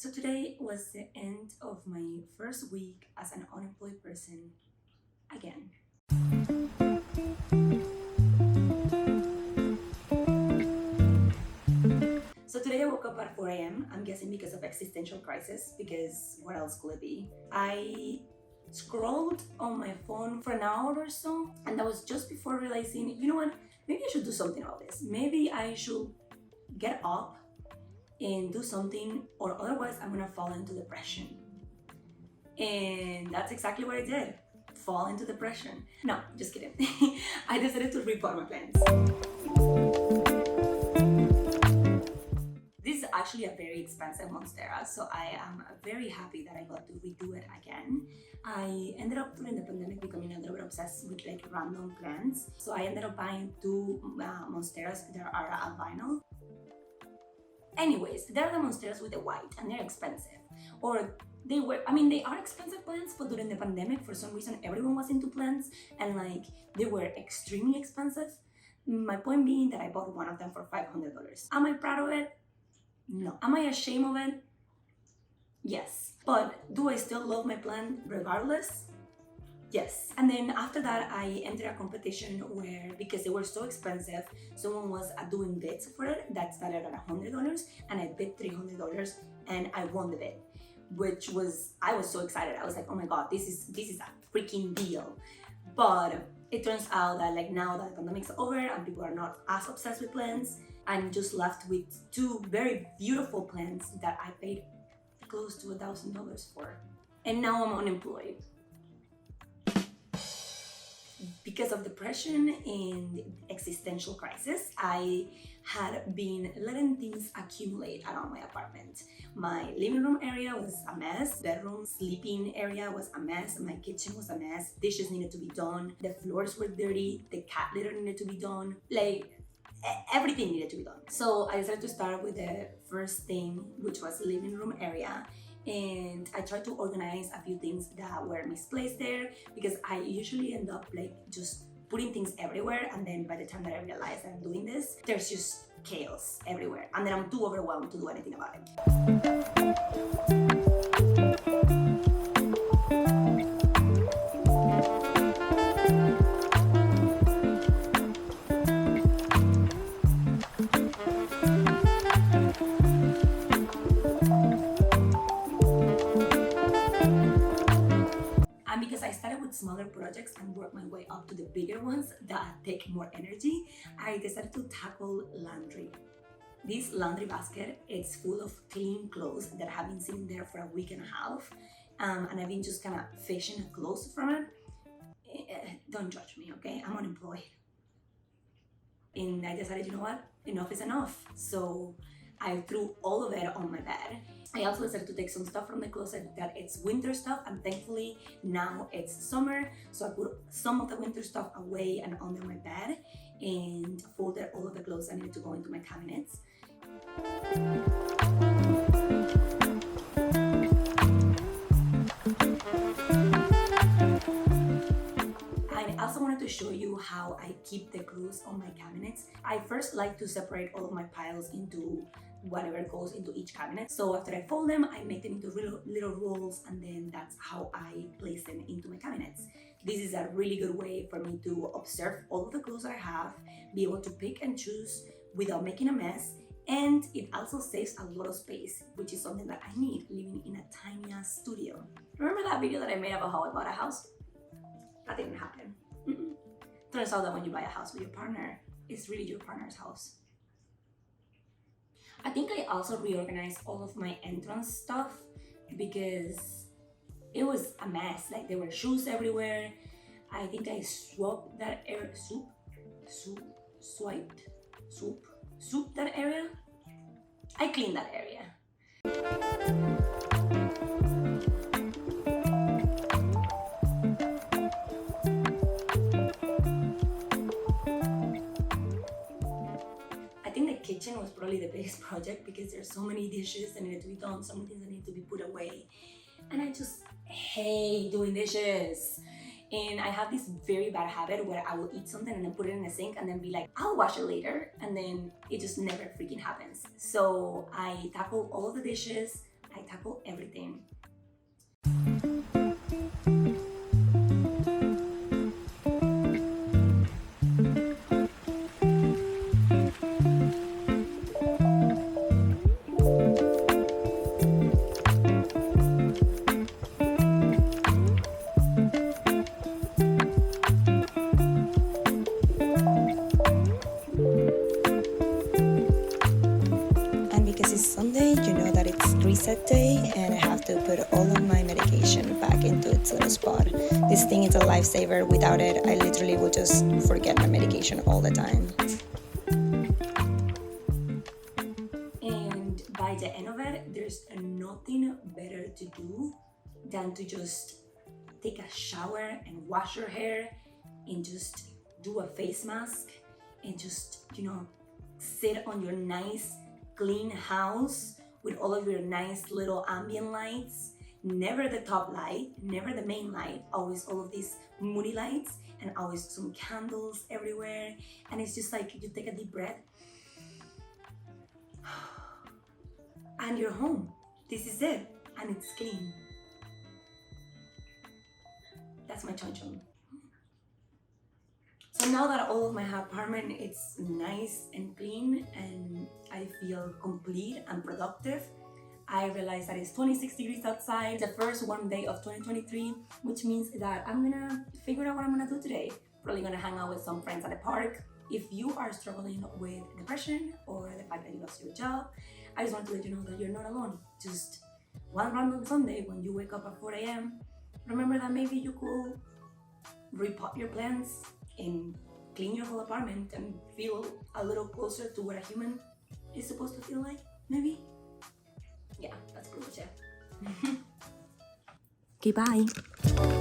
So today was the end of my first week as an unemployed person again. So today I woke up at 4 a.m. I'm guessing because of existential crisis, because what else could it be? I scrolled on my phone for an hour or so, and that was just before realizing, you know what, maybe I should do something about this. Maybe I should get up and do something, or otherwise I'm gonna fall into depression. And that's exactly what I did. Fall into depression. No, just kidding. I decided to repot my plants. This is actually a very expensive monstera, so I am very happy that I got to redo it again. I ended up during the pandemic becoming a little bit obsessed with like random plants, so I ended up buying two monsteras that are albino. Anyways, they're the monsteras with the white, and they're expensive. Or they were, they are expensive plants, but during the pandemic, for some reason, everyone was into plants, and like they were extremely expensive. My point being that I bought one of them for $500. Am I proud of it? No. Am I ashamed of it? Yes. But do I still love my plant regardless? Yes. And then after that, I entered a competition where, because they were so expensive, someone was doing bids for it that started at $100, and I bid $300, and I won the bid, which was, I was so excited. I was like, oh my god, this is a freaking deal. But it turns out that like now that the pandemic's over and people are not as obsessed with plants, I'm just left with two very beautiful plants that I paid close to $1,000 for, and now I'm unemployed. Because of depression and existential crisis, I had been letting things accumulate around my apartment. My living room area was a mess, bedroom, sleeping area was a mess, my kitchen was a mess, dishes needed to be done, the floors were dirty, the cat litter needed to be done, like everything needed to be done. So I decided to start with the first thing, which was living room area. And I tried to organize a few things that were misplaced there, because I usually end up like just putting things everywhere, and then by the time that I realize that I'm doing this, there's just chaos everywhere, and then I'm too overwhelmed to do anything about it. And because I started with smaller projects and worked my way up to the bigger ones that take more energy, I decided to tackle laundry. This laundry basket is full of clean clothes that have been sitting there for a week and a half, and I've been just kind of fishing clothes from it. Don't judge me, okay? I'm unemployed. And I decided, you know what? Enough is enough. So I threw all of it on my bed. I also decided to take some stuff from the closet that it's winter stuff, and thankfully now it's summer, so I put some of the winter stuff away and under my bed and folded all of the clothes that needed to go into my cabinets. I also wanted to show you how I keep the clothes on my cabinets. I first like to separate all of my piles into whatever goes into each cabinet. So after I fold them, I make them into little rolls, and then that's how I place them into my cabinets. This is a really good way for me to observe all of the clothes I have, be able to pick and choose without making a mess, and it also saves a lot of space, which is something that I need living in a tiny ass studio. Remember that video that I made about how I bought a house? That didn't happen. Turns out that when you buy a house with your partner, it's really your partner's house. I think I also reorganized all of my entrance stuff because it was a mess. Like there were shoes everywhere. I think I swapped that area, swooped that area. I cleaned that area. Kitchen was probably the biggest project because there's so many dishes that needed to be done, so many things that need to be put away, and I just hate doing dishes. And I have this very bad habit where I will eat something and then put it in the sink and then be like, I'll wash it later, and then it just never freaking happens. So I tackle all of the dishes, I tackle everything. And because it's Sunday, you know that it's reset day and I have to put all of my medication back into its little spot. This thing is a lifesaver. Without it, I literally will just forget my medication all the time. And by the end of it, there's nothing better to do than to just take a shower and wash your hair and just do a face mask and just, sit on your nice clean house with all of your nice little ambient lights, never the top light, never the main light, always all of these moody lights and always some candles everywhere. And it's just like you take a deep breath and you're home. This is it, and it's clean. That's my chonchon. So now that all of my apartment it's nice and clean and I feel complete and productive, I realized that it's 26 degrees outside, the first one day of 2023, which means that I'm gonna figure out what I'm gonna do today. Probably gonna hang out with some friends at the park. If you are struggling with depression or the fact that you lost your job, I just want to let you know that you're not alone. Just one random Sunday when you wake up at 4 a.m., remember that maybe you could repot your plants and clean your whole apartment and feel a little closer to what a human is supposed to feel like, maybe? Yeah, that's pretty much it. Okay, bye.